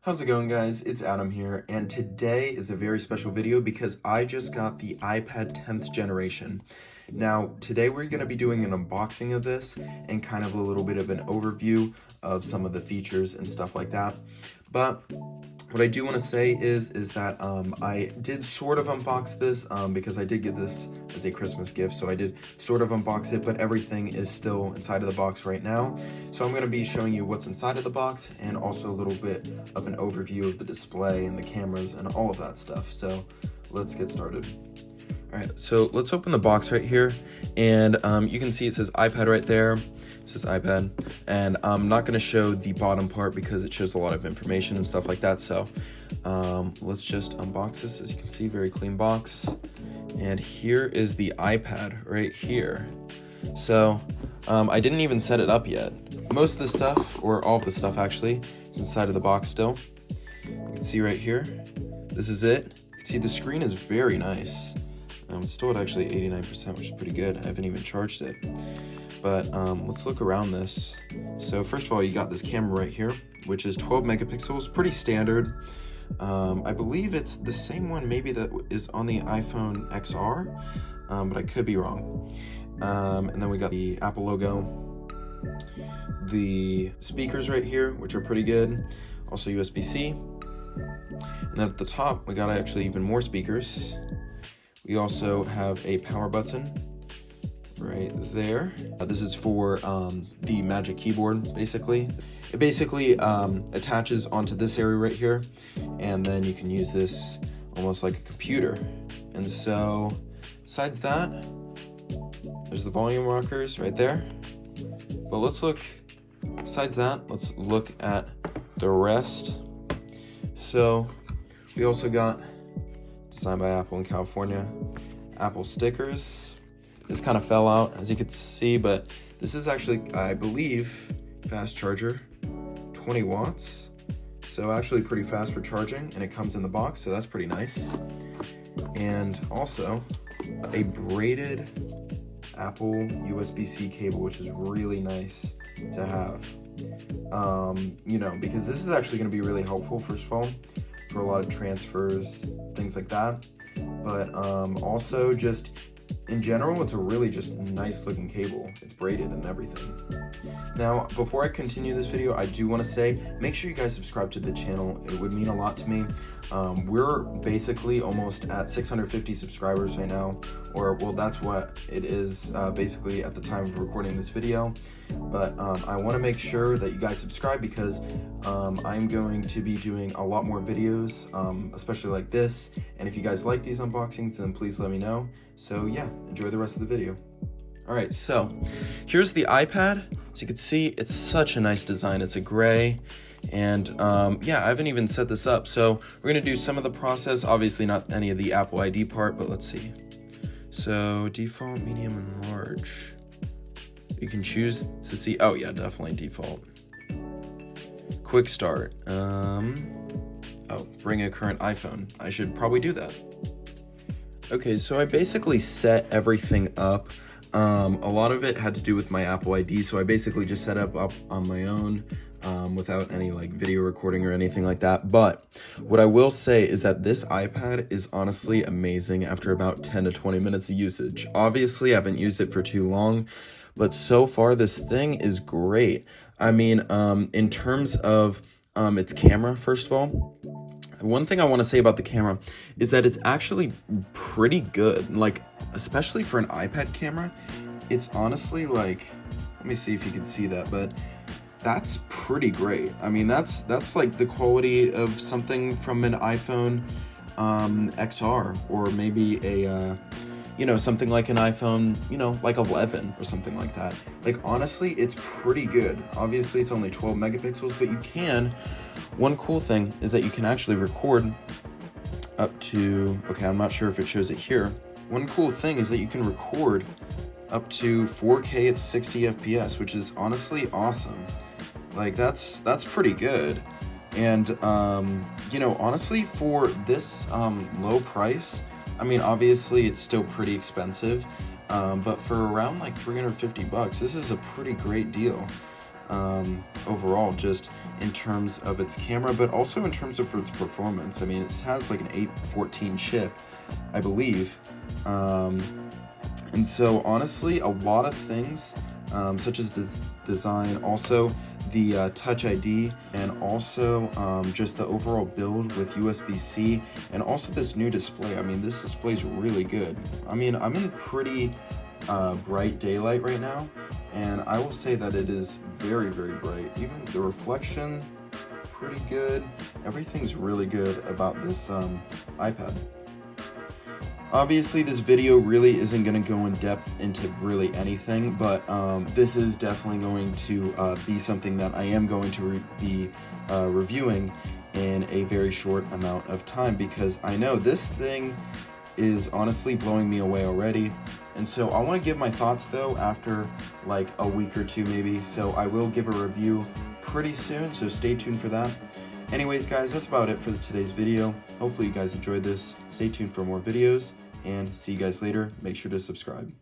How's it going, guys? It's Adam here, and today is a very special video because I just got the iPad 10th generation. Now, today we're going to be doing an unboxing of this and kind of a little bit of an overview of some of the features and stuff like that. But what I do want to say is that I did sort of unbox this because I did get this as a Christmas gift, so I did sort of unbox it, but everything is still inside of the box right now. So I'm going to be showing you what's inside of the box and also a little bit of an overview of the display and the cameras and all of that stuff. So let's get started. All right, so let's open the box right here, and you can see it says iPad right there. It says iPad, and I'm not going to show the bottom part because it shows a lot of information and stuff like that. So let's just unbox this. As you can see, very clean box, and here is the iPad right here. So I didn't even set it up yet. Most of the stuff, or all of the stuff actually, is inside of the box still. You can see right here, this is it. You can see the screen is very nice. It's still at actually 89%, which is pretty good. I haven't even charged it. But let's look around this. So first of all, you got this camera right here, which is 12 megapixels, pretty standard. I believe it's the same one maybe that is on the iPhone XR, but I could be wrong. And then we got the Apple logo. The speakers right here, which are pretty good. Also USB-C. And then at the top, we got actually even more speakers. We also have a power button right there. This is for the Magic Keyboard, basically. It basically attaches onto this area right here, and then you can use this almost like a computer. And so, besides that, there's the volume rockers right there. But let's look, besides that, let's look at the rest. So, we also got designed by Apple in California, Apple stickers. This kind of fell out, as you could see, but this is actually, I believe, fast charger, 20 watts. So actually pretty fast for charging, and it comes in the box, so that's pretty nice. And also a braided Apple USB-C cable, which is really nice to have. You know, because this is actually going to be really helpful, first of all, for a lot of transfers, things like that. But also just in general, it's a really just nice looking cable. It's braided and everything. Now, before I continue this video, I do want to say, make sure you guys subscribe to the channel. It would mean a lot to me. We're basically almost at 650 subscribers right now, or well, that's what it is basically at the time of recording this video. But I want to make sure that you guys subscribe because I'm going to be doing a lot more videos, especially like this. And if you guys like these unboxings, then please let me know. So yeah, enjoy the rest of the video. All right, so here's the iPad. As you can see, it's such a nice design. It's a gray, and yeah, I haven't even set this up. So we're gonna do some of the process, obviously not any of the Apple ID part, but let's see. So default, medium, and large. You can choose to see, oh yeah, definitely default. Quick start. Oh, bring a current iPhone. I should probably do that. Okay, so I basically set everything up. A lot of it had to do with my Apple ID, so I basically just set up on my own without any like video recording or anything like that. But what I will say is that this iPad is honestly amazing after about 10 to 20 minutes of usage. Obviously, I haven't used it for too long, but so far this thing is great. I mean, in terms of its camera, first of all, one thing I want to say about the camera is that it's actually pretty good. Like, especially for an iPad camera, it's honestly like, let me see if you can see that, but that's pretty great. I mean, that's like the quality of something from an iPhone XR, or maybe a you know, something like an iPhone, you know, like 11 or something like that. Like, honestly, it's pretty good. Obviously, it's only 12 megapixels, but you can, one cool thing is that you can actually record up to, okay, I'm not sure if it shows it here. One cool thing is that you can record up to 4K at 60 FPS, which is honestly awesome. Like, that's pretty good. And, you know, honestly, for this low price, I mean, obviously it's still pretty expensive, but for around like 350 bucks, this is a pretty great deal. overall, just in terms of its camera, but also in terms of its performance. I mean, it has like an 814 chip, I believe. And so honestly, a lot of things, such as this design, also the Touch ID, and also just the overall build with USB-C, and also this new display. I mean, this display is really good. I mean, I'm in pretty bright daylight right now, and I will say that it is very, very bright. Even the reflection, pretty good. Everything's really good about this iPad. Obviously, this video really isn't going to go in depth into really anything, but this is definitely going to be something that I am going to be reviewing in a very short amount of time, because I know this thing is honestly blowing me away already. And so I want to give my thoughts though after like a week or two maybe, so I will give a review pretty soon, so stay tuned for that. Anyways guys, that's about it for today's video. Hopefully you guys enjoyed this. Stay tuned for more videos, and see you guys later. Make sure to subscribe.